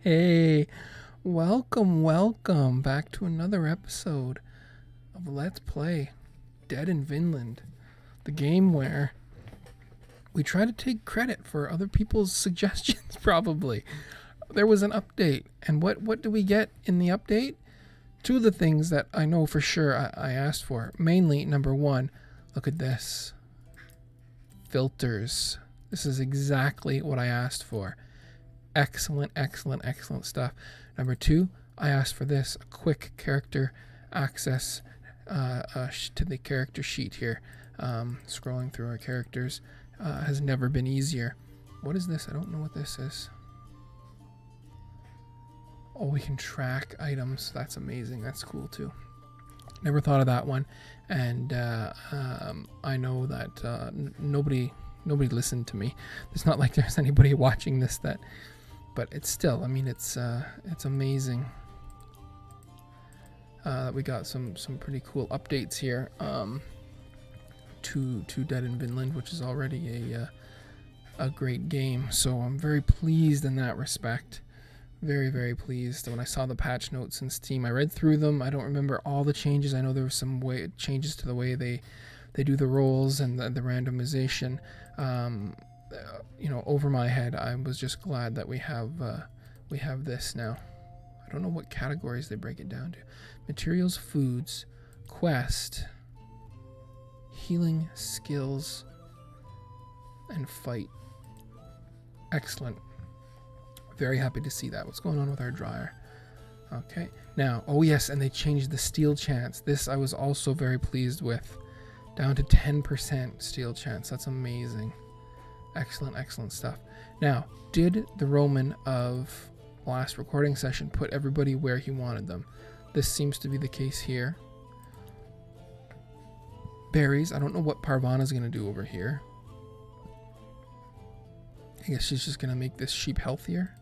Hey, welcome back to another episode of Let's Play Dead in Vinland, the game where we try to take credit for other people's suggestions, probably. There was an update, and what do we get in the update? Two of the things that I know for sure I asked for. Mainly, number one, look at this. Filters. This is exactly what I asked for. Excellent stuff. Number two, I asked for this, a quick character access to the character sheet here. Scrolling through our characters has never been easier. What is this? I don't know what this is. Oh, we can track items. That's amazing. That's cool too. Never thought of that one. And I know that nobody listened to me. It's not like there's anybody watching this that, but it's still, I mean, it's amazing that we got some pretty cool updates here to Dead in Vinland, which is already a great game. So I'm very pleased in that respect. Very pleased. When I saw the patch notes in Steam, I read through them. I don't remember all the changes. I know there were some changes to the way they do the rolls and the randomization. Over my head, I was just glad that we have this now. I don't know what categories they break it down to. Materials, foods, quest, healing, skills, and fight. Excellent. Very happy to see that. What's going on with our dryer? Okay. Now, oh yes, and they changed the steal chance. This I was also very pleased with. Down to 10% steal chance. That's amazing. Excellent stuff. Now, did the Roman of last recording session put everybody where he wanted them? This seems to be the case here. Berries. I don't know what Parvana's going to do over here. I guess she's just going to make this sheep healthier.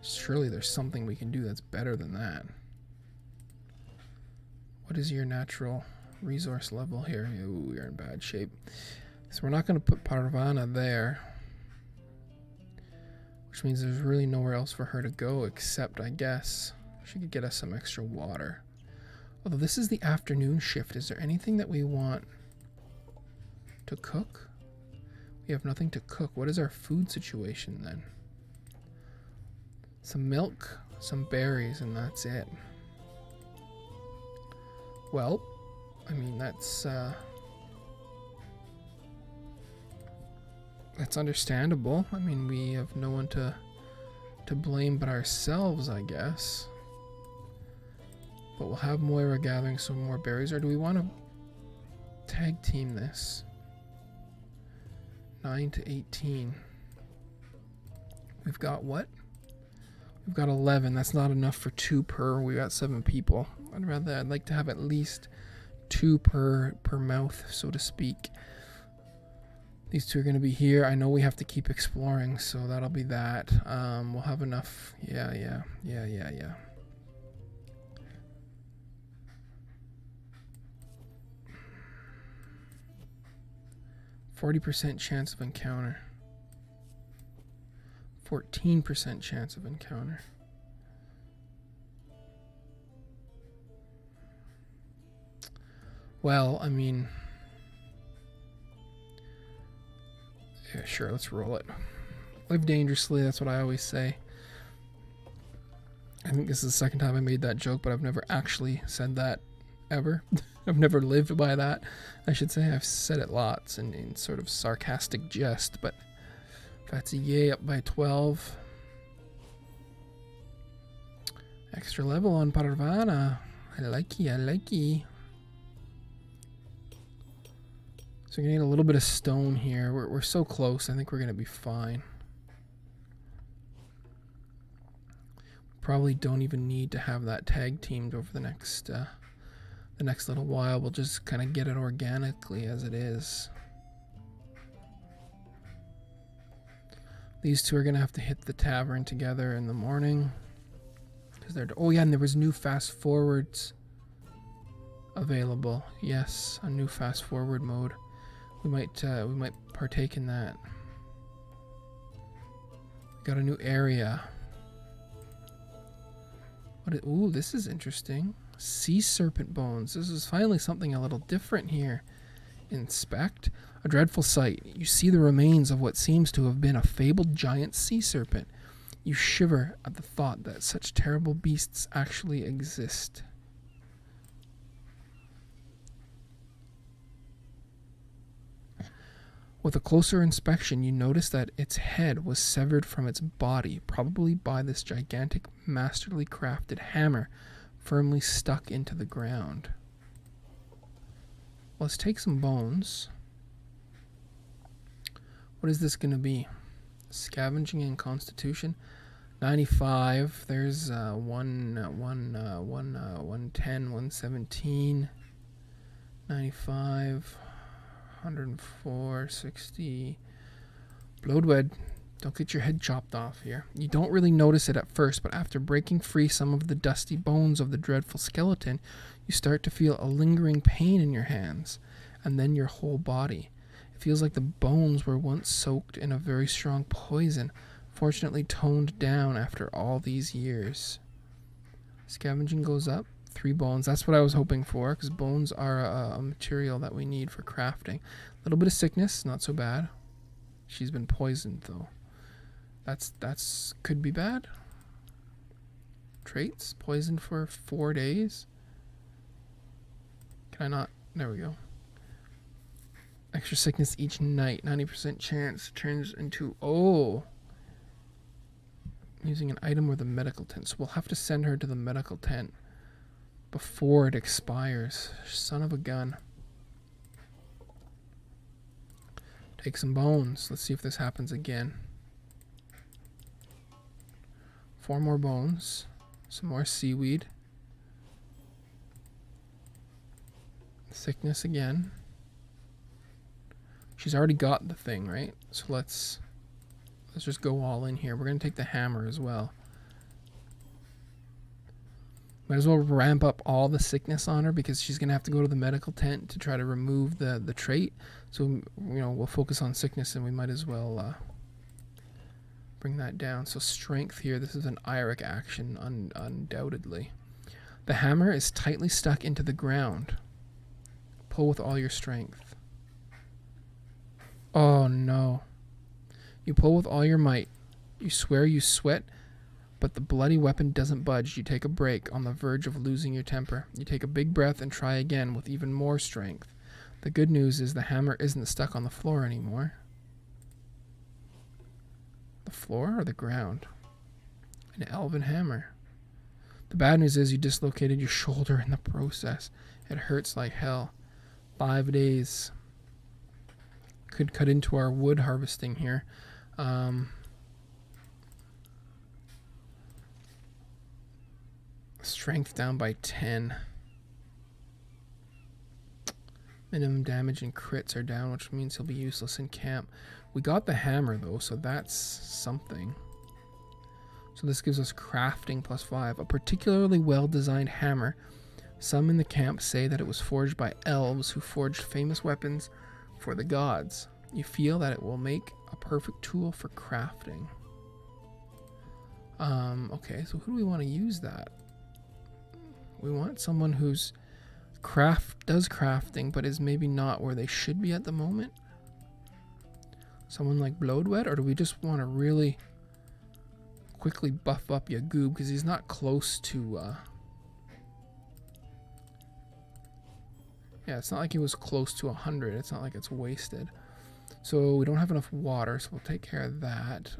Surely there's something we can do that's better than that. What is your natural resource level here? Ooh, we're in bad shape. So we're not going to put Parvana there, which means there's really nowhere else for her to go except, I guess, she could get us some extra water. Although this is the afternoon shift, is there anything that we want to cook? We have nothing to cook. What is our food situation then? Some milk, some berries, and that's it. Well, I mean, that's understandable. I mean, we have no one to blame but ourselves, I guess. But we'll have Moira gathering some more berries, or do we want to tag team this? 9 to 18. We've got what? We've got 11. That's not enough for 2 per. We got 7 people. I'd like to have at least 2 per mouth, so to speak. These 2 are going to be here. I know we have to keep exploring, so that'll be that. We'll have enough. Yeah. 40% chance of encounter. 14% chance of encounter. Well, I mean, yeah, sure, let's roll it. Live dangerously, that's what I always say. I think this is the second time I made that joke, but I've never actually said that ever. I've never lived by that. I should say I've said it lots in sort of sarcastic jest, but that's a yay, up by 12. Extra level on Parvana. I like ye. So we're gonna need a little bit of stone here. We're so close. I think we're gonna be fine. Probably don't even need to have that tag teamed over the next little while. We'll just kind of get it organically as it is. These 2 are gonna have to hit the tavern together in the morning. Oh yeah, and there was new fast forwards available. Yes, a new fast forward mode. We might partake in that. Got a new area. Ooh, this is interesting. Sea serpent bones. This is finally something a little different here. Inspect. A dreadful sight. You see the remains of what seems to have been a fabled giant sea serpent. You shiver at the thought that such terrible beasts actually exist. With a closer inspection, you notice that its head was severed from its body, probably by this gigantic, masterly crafted hammer, firmly stuck into the ground. Let's take some bones. What is this going to be? Scavenging and Constitution. 95. There's 110, 117, 95. 104, 60. Bloodwed. Don't get your head chopped off here. You don't really notice it at first, but after breaking free some of the dusty bones of the dreadful skeleton, you start to feel a lingering pain in your hands, and then your whole body. It feels like the bones were once soaked in a very strong poison, fortunately toned down after all these years. Scavenging goes up. 3 bones. That's what I was hoping for, because bones are a material that we need for crafting. A little bit of sickness, not so bad. She's been poisoned though. That's could be bad. Traits, poisoned for 4 days. Can I not? There we go. Extra sickness each night. 90% chance turns into using an item or the medical tent. So we'll have to send her to the medical tent before it expires. Son of a gun. Take some bones. Let's see if this happens again. 4 more bones. Some more seaweed. Sickness again. She's already got the thing, right? So let's just go all in here. We're going to take the hammer as well. Might as well ramp up all the sickness on her, because she's going to have to go to the medical tent to try to remove the trait. So, we'll focus on sickness, and we might as well bring that down. So strength here. This is an Eirik action, undoubtedly. The hammer is tightly stuck into the ground. Pull with all your strength. Oh, no. You pull with all your might. You swear you sweat, but the bloody weapon doesn't budge. You take a break, on the verge of losing your temper. You take a big breath and try again with even more strength. The good news is the hammer isn't stuck on the floor anymore. The floor or the ground? An elven hammer. The bad news is you dislocated your shoulder in the process. It hurts like hell. 5 days. Could cut into our wood harvesting here. Strength down by 10. Minimum damage and crits are down, which means he'll be useless in camp. We got the hammer though, so that's something. So this gives us crafting +5. A particularly well-designed hammer. Some in the camp say that it was forged by elves who forged famous weapons for the gods. You feel that it will make a perfect tool for crafting. Okay, so who do we want to use that? We want someone who's does crafting, but is maybe not where they should be at the moment. Someone like Bloodwed, or do we just want to really quickly buff up Yagoob, because he's not close to yeah, it's not like he was close to 100. It's not like it's wasted. So we don't have enough water, so we'll take care of that.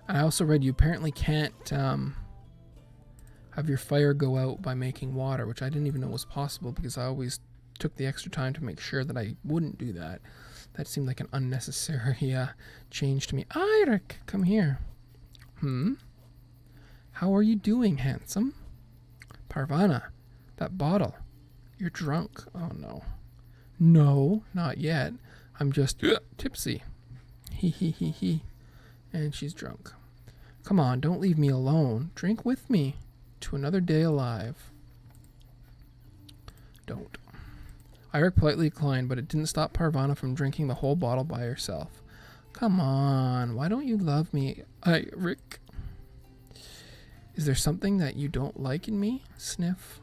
And I also read you apparently can't have your fire go out by making water, which I didn't even know was possible, because I always took the extra time to make sure that I wouldn't do that. That seemed like an unnecessary change to me. Eirik, come here. How are you doing, handsome? Parvana, that bottle. You're drunk. Oh, no. No, not yet. I'm just tipsy. He. And she's drunk. Come on, don't leave me alone. Drink with me to another day alive. Don't. Eirik politely declined, but it didn't stop Parvana from drinking the whole bottle by herself. Come on, why don't you love me, Eirik? Is there something that you don't like in me? Sniff.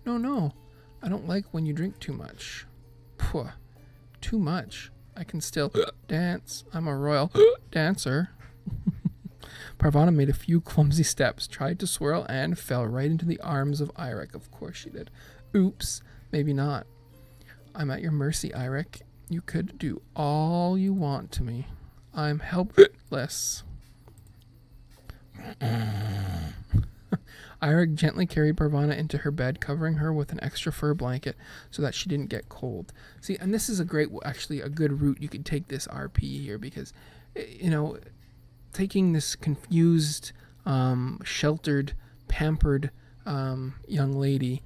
No, I don't like when you drink too much. Pwah, too much. I can still dance. I'm a royal dancer. Parvana made a few clumsy steps, tried to swirl, and fell right into the arms of Eirik. Of course she did. Oops, maybe not. I'm at your mercy, Eirik. You could do all you want to me. I'm helpless. Eirik gently carried Parvana into her bed, covering her with an extra fur blanket so that she didn't get cold. See, and this is a good route you could take this RP here, because, you know, taking this confused, sheltered, pampered young lady,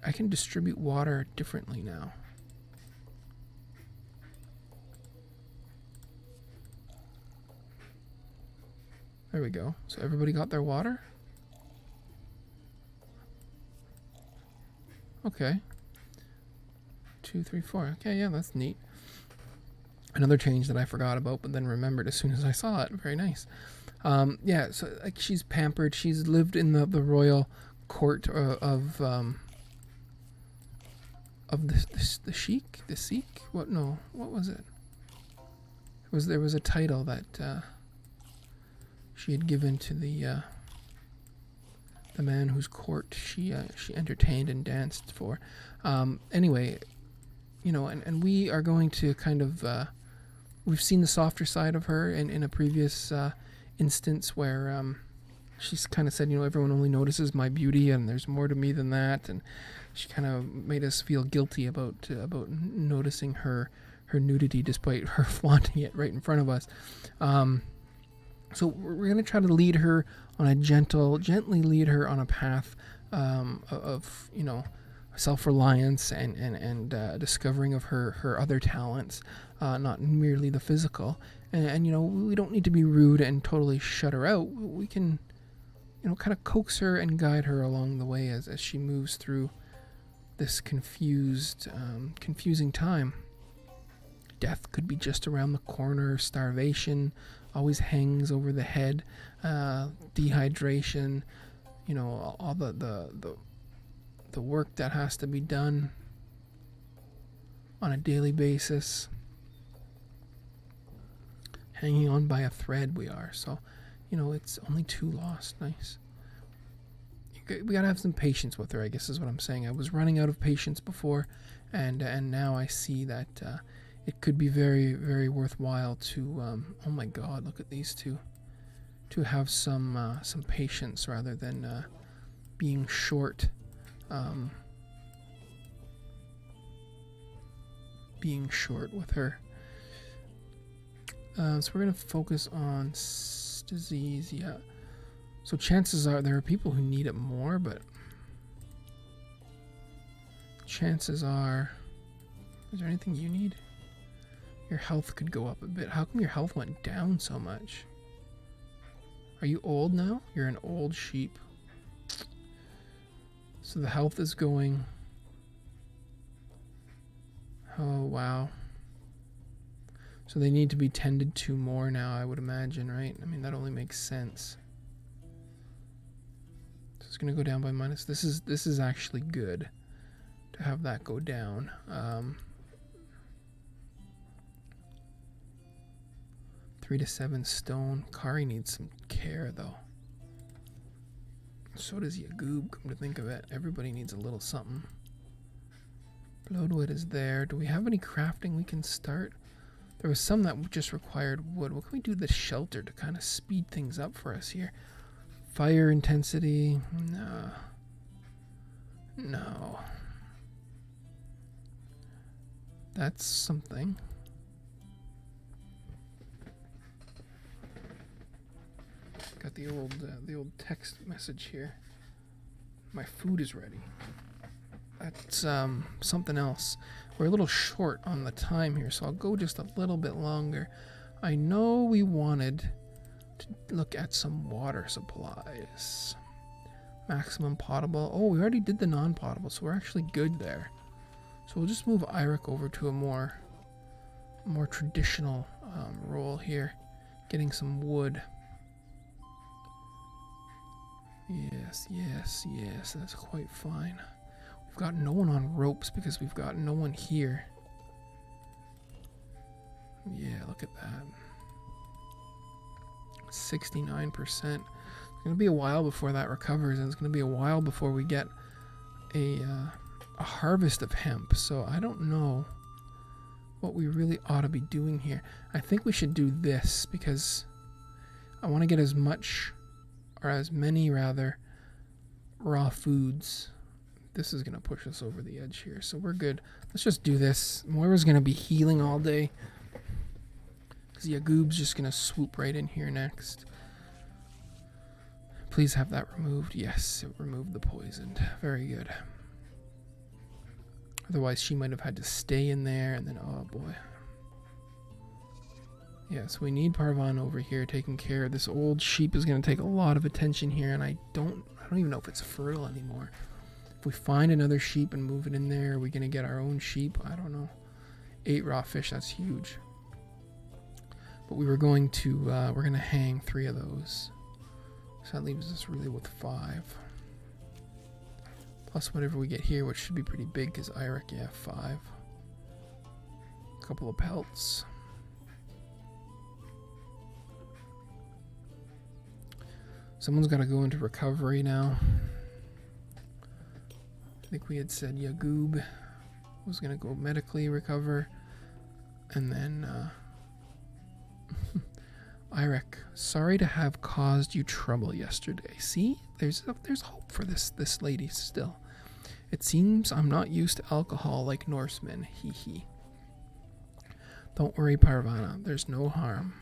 I can distribute water differently now. There we go. So everybody got their water? Okay. 2, 3, 4. Okay, yeah, that's neat. Another change that I forgot about, but then remembered as soon as I saw it. Very nice. Yeah, so like she's pampered. She's lived in the royal court of the sheik, the Sikh. What? No, what was it? There was a title that she had given to the man whose court she entertained and danced for. Anyway, you know, and we are going to kind of we've seen the softer side of her in a previous instance where she's kind of said, you know, everyone only notices my beauty and there's more to me than that, and she kind of made us feel guilty about noticing her nudity despite her flaunting it right in front of us. So we're going to try to lead her on a gently lead her on a path of, you know, self-reliance and discovering of her other talents, not merely the physical. And, you know, we don't need to be rude and totally shut her out. We can, you know, kind of coax her and guide her along the way as she moves through this confusing time. Death could be just around the corner. Starvation always hangs over the head. Dehydration, you know, all the work that has to be done on a daily basis. Hanging on by a thread we are. So, you know, it's only 2 lost. Nice. We gotta have some patience with her, I guess is what I'm saying. I was running out of patience before, and now I see that it could be very, very worthwhile to, oh my god, look at these two, to have some patience rather than being short, with her. So we're going to focus on disease, yeah. So chances are there are people who need it more, but chances are, is there anything you need? Your health could go up a bit. How come your health went down so much? Are you old now? You're an old sheep. So the health is going. Oh, wow. So they need to be tended to more now, I would imagine, right? I mean, that only makes sense. So it's going to go down by minus. This is actually good to have that go down. 3 to 7 stone. Kari needs some care, though. So does Yagoob, come to think of it. Everybody needs a little something. Bloodwood is there. Do we have any crafting we can start? There was some that just required wood. What can we do to the shelter to kind of speed things up for us here? Fire intensity. No. That's something. Got the old text message here. My food is ready. That's something else. We're a little short on the time here, so I'll go just a little bit longer. I know we wanted to look at some water supplies. Maximum potable. Oh, we already did the non-potable, so we're actually good there. So we'll just move Eirik over to a more more traditional role here. Getting some wood. Yes, yes, yes, that's quite fine. We've got no one on ropes because we've got no one here. Yeah, look at that. 69%. It's going to be a while before that recovers, and it's going to be a while before we get a harvest of hemp. So I don't know what we really ought to be doing here. I think we should do this because I want to get as much, or as many rather, raw foods. This is going to push us over the edge here, so we're good. Let's just do this. Moira's going to be healing all day because Yagoob's just going to swoop right in here next. Please have that removed. Yes, it removed the poisoned. Very good. Otherwise, she might have had to stay in there, and then, oh boy. Yes, we need Parvan over here taking care. This old sheep is going to take a lot of attention here, and I don't even know if it's fertile anymore. If we find another sheep and move it in there, are we going to get our own sheep? I don't know. 8 raw fish, that's huge. But we were going to, we're going to hang 3 of those. So that leaves us really with 5. Plus whatever we get here, which should be pretty big because Eirik, yeah, 5. A couple of pelts. Someone's got to go into recovery now. I think we had said Yagoob was going to go medically recover. And then Eirik, sorry to have caused you trouble yesterday. See, there's hope for this lady still. It seems I'm not used to alcohol like Norsemen. Hee hee. Don't worry, Parvana. There's no harm.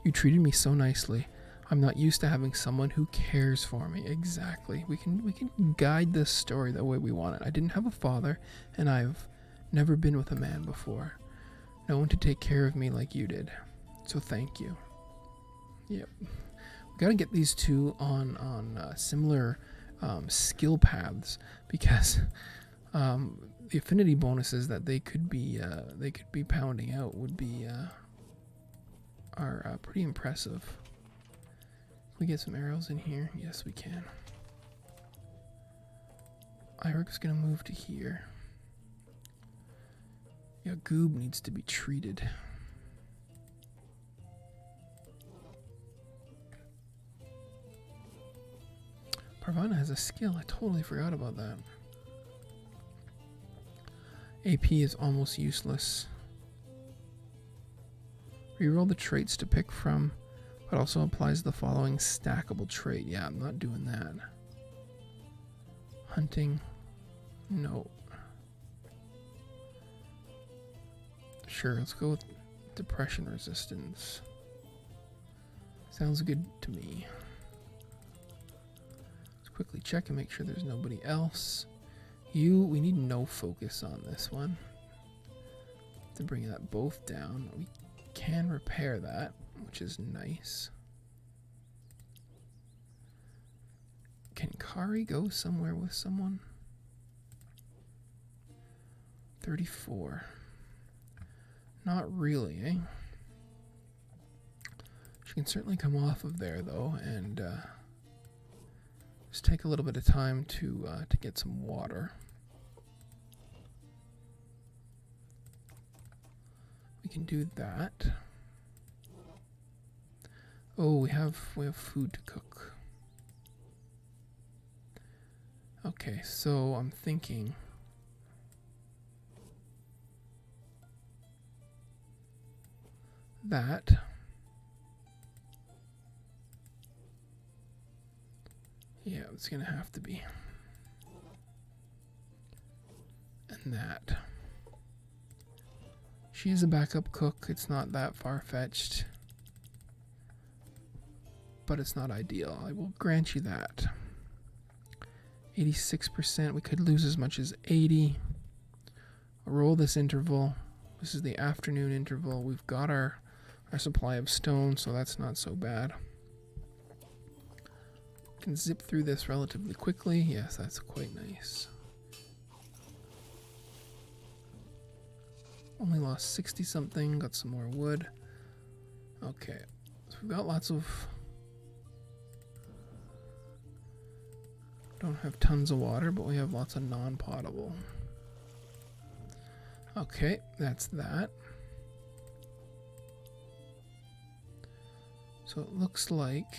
You treated me so nicely. I'm not used to having someone who cares for me. Exactly. We can guide this story the way we want it. I didn't have a father, and I've never been with a man before. No one to take care of me like you did. So thank you. Yep. We gotta get these two on similar skill paths because the affinity bonuses that they could be pounding out would be are pretty impressive. Can we get some arrows in here? Yes, we can. Eirik's gonna move to here. Yeah, Goob needs to be treated. Parvana has a skill. I totally forgot about that. AP is almost useless. Reroll the traits to pick from, but also applies the following stackable trait. Yeah, I'm not doing that. Hunting. No. Sure, let's go with depression resistance. Sounds good to me. Let's quickly check and make sure there's nobody else. We need no focus on this one. To bring that both down. We can repair that, which is nice. Can Kari go somewhere with someone? 34. Not really, eh? She can certainly come off of there, though, and just take a little bit of time to get some water. We can do that. Oh, we have food to cook. Okay, so I'm thinking that yeah, it's gonna have to be, and that she is a backup cook. It's not that far-fetched, but it's not ideal. I will grant you that. 86%. We could lose as much as 80. I'll roll this interval. This is the afternoon interval. We've got our supply of stone, so that's not so bad. Can zip through this relatively quickly. Yes, that's quite nice. Only lost 60 something. Got some more wood. Okay. So we've got lots of... Don't have tons of water, but we have lots of non-potable. Okay, that's that. So it looks like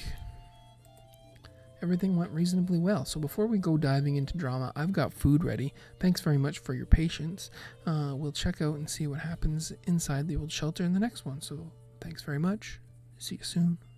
everything went reasonably well. So before we go diving into drama, I've got food ready. Thanks very much for your patience. We'll check out and see what happens inside the old shelter in the next one. So thanks very much. See you soon.